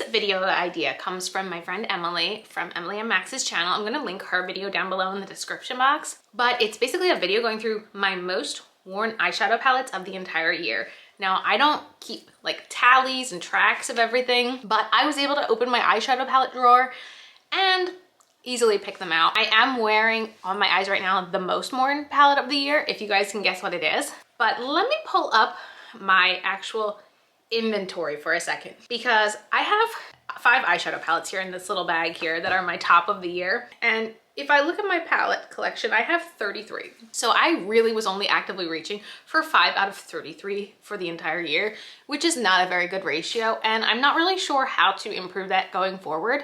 video idea comes from my friend Emily from Emily and Max's channel. I'm gonna link her video down below in the description box. But it's basically a video going through my most worn eyeshadow palettes of the entire year. Now, I don't keep like tallies and tracks of everything, but I was able to open my eyeshadow palette drawer and easily pick them out. I am wearing on my eyes right now the most worn palette of the year, if you guys can guess what it is. But let me pull up my actual inventory for a second, because I have 5 eyeshadow palettes here in this little bag here that are my top of the year. And if I look at my palette collection, I have 33. So I really was only actively reaching for 5 out of 33 for the entire year, which is not a very good ratio. And I'm not really sure how to improve that going forward.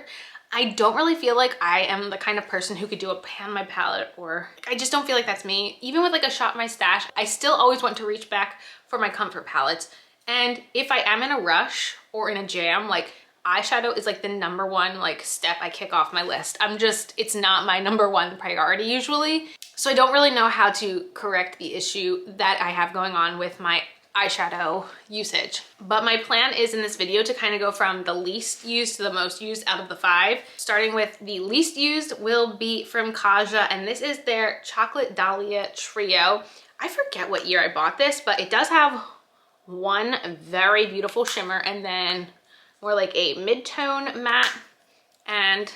I don't really feel like I am the kind of person who could do a pan my palette, or I just don't feel like that's me. Even with like a shop my stash, I still always want to reach back for my comfort palettes. And if I am in a rush or in a jam, like eyeshadow is like the #1 like step I kick off my list. It's not my #1 priority usually. So I don't really know how to correct the issue that I have going on with my eyeshadow usage. But my plan is in this video to kind of go from the least used to the most used out of the 5. Starting with the least used will be from Kaja, and this is their Chocolate Dahlia Trio. I forget what year I bought this, but it does have one very beautiful shimmer and then more like a mid-tone matte and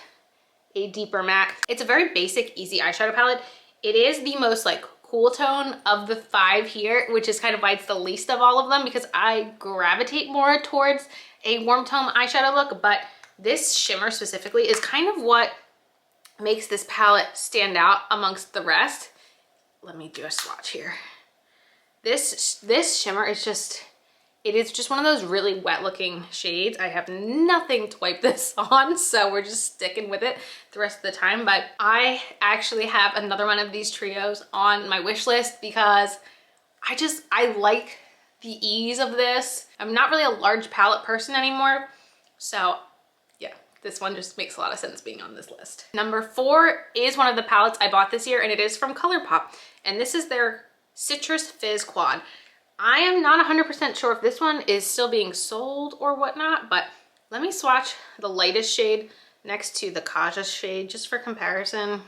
a deeper matte. It's a very basic, easy eyeshadow palette. It is the most like cool tone of the 5 here, which is kind of why it's the least of all of them, because I gravitate more towards a warm tone eyeshadow look. But this shimmer specifically is kind of what makes this palette stand out amongst the rest. Let me do a swatch here. This shimmer is just, it is just one of those really wet looking shades. I have nothing to wipe this on, so we're just sticking with it the rest of the time. But I actually have another one of these trios on my wish list because I like the ease of this. I'm not really a large palette person anymore, so yeah, this one just makes a lot of sense being on this list. Number 4 is one of the palettes I bought this year, and it is from ColourPop, and this is their Citrus Fizz Quad. I am not 100% sure if this one is still being sold or whatnot, but let me swatch the lightest shade next to the Kaja shade just for comparison.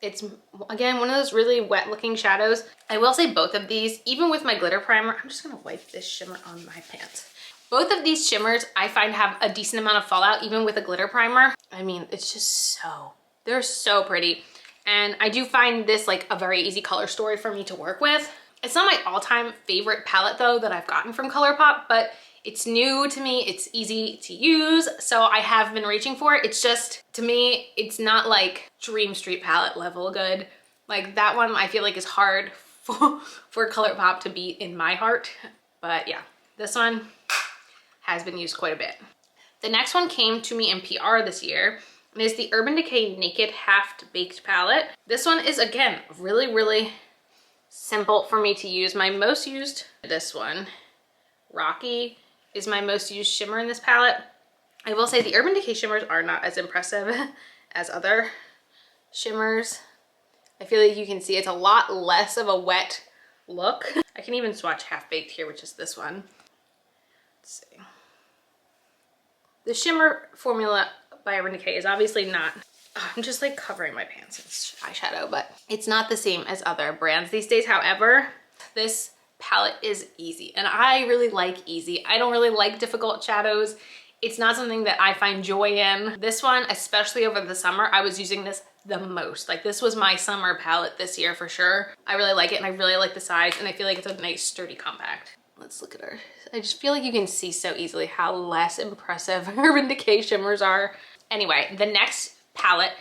It's, again, one of those really wet looking shadows. I will say both of these, even with my glitter primer, I'm just gonna wipe this shimmer on my pants. Both of these shimmers I find have a decent amount of fallout, even with a glitter primer. I mean, it's just they're so pretty. And I do find this like a very easy color story for me to work with. It's not my all-time favorite palette though that I've gotten from ColourPop, but it's new to me, it's easy to use, so I have been reaching for it. It's just, to me, it's not like Dream Street palette level good. Like that one I feel like is hard for ColourPop to beat in my heart. But yeah, this one has been used quite a bit. The next one came to me in PR this year. It is the Urban Decay Naked Half Baked palette. This one is, again, really, really simple for me to use. My most used, this one, Rocky, is my most used shimmer in this palette. I will say the Urban Decay shimmers are not as impressive as other shimmers. I feel like you can see it's a lot less of a wet look. I can even swatch Half Baked here, which is this one. Let's see. The shimmer formula by Urban Decay is obviously not, I'm just like covering my pants in eyeshadow, but it's not the same as other brands these days. However, this palette is easy, and I really like easy. I don't really like difficult shadows. It's not something that I find joy in. This one, especially over the summer, I was using this the most. Like this was my summer palette this year for sure. I really like it, and I really like the size, and I feel like it's a nice sturdy compact. Let's look at her. I just feel like you can see so easily how less impressive Urban Decay shimmers are. Anyway, the next palette,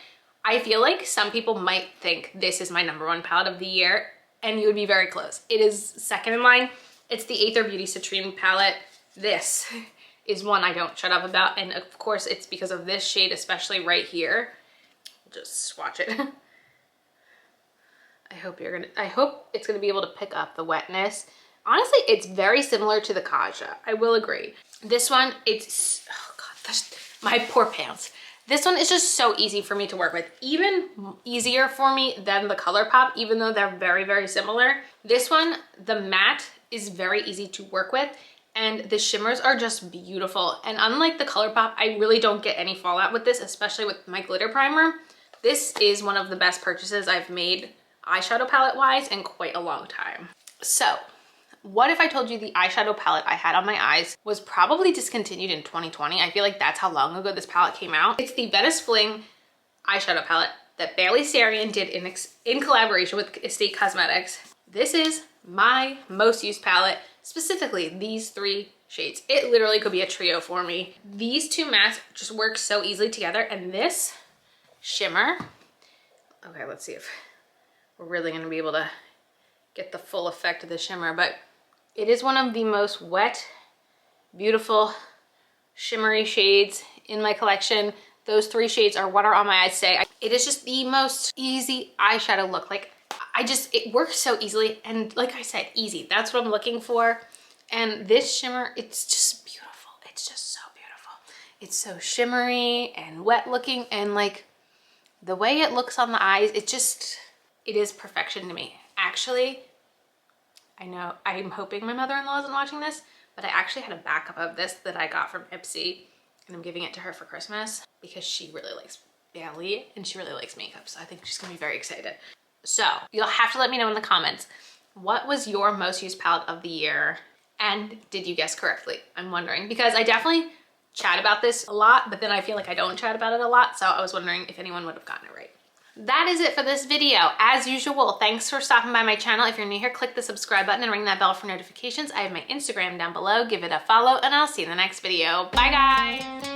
I feel like some people might think this is my #1 palette of the year, and you would be very close. It is second in line. It's the Aether Beauty Citrine palette. This is one I don't shut up about, and of course it's because of this shade, especially right here. Just swatch it. I hope it's gonna be able to pick up the wetness. Honestly, it's very similar to the Kaja, I will agree. This one, it's, oh God, my poor pants. This one is just so easy for me to work with, even easier for me than the ColourPop, even though they're very, very similar. This one, the matte is very easy to work with, and the shimmers are just beautiful. And unlike the ColourPop, I really don't get any fallout with this, especially with my glitter primer. This is one of the best purchases I've made eyeshadow palette wise in quite a long time. So what if I told you the eyeshadow palette I had on my eyes was probably discontinued in 2020? I feel like that's how long ago this palette came out. It's the Venice Fling eyeshadow palette that Bailey Sarian did in collaboration with Estate Cosmetics. This is my most used palette, specifically these 3 shades. It literally could be a trio for me. These 2 mattes just work so easily together, and this shimmer, okay, let's see if we're really gonna be able to get the full effect of the shimmer, but it is one of the most wet, beautiful, shimmery shades in my collection. Those 3 shades are what are on my eyes today. It is just the most easy eyeshadow look. Like, it works so easily, and like I said, easy. That's what I'm looking for. And this shimmer, it's just beautiful. It's just so beautiful. It's so shimmery and wet looking, and like the way it looks on the eyes, it is perfection to me. Actually, I know, I'm hoping my mother-in-law isn't watching this, but I actually had a backup of this that I got from Ipsy, and I'm giving it to her for Christmas because she really likes Bailey and she really likes makeup, so I think she's gonna be very excited. So you'll have to let me know in the comments, what was your most used palette of the year, and did you guess correctly? I'm wondering, because I definitely chat about this a lot, but then I feel like I don't chat about it a lot, so I was wondering if anyone would have gotten it right. That is it for this video. As usual, thanks for stopping by my channel. If you're new here, click the subscribe button and ring that bell for notifications. I have my Instagram down below. Give it a follow, and I'll see you in the next video. Bye, guys.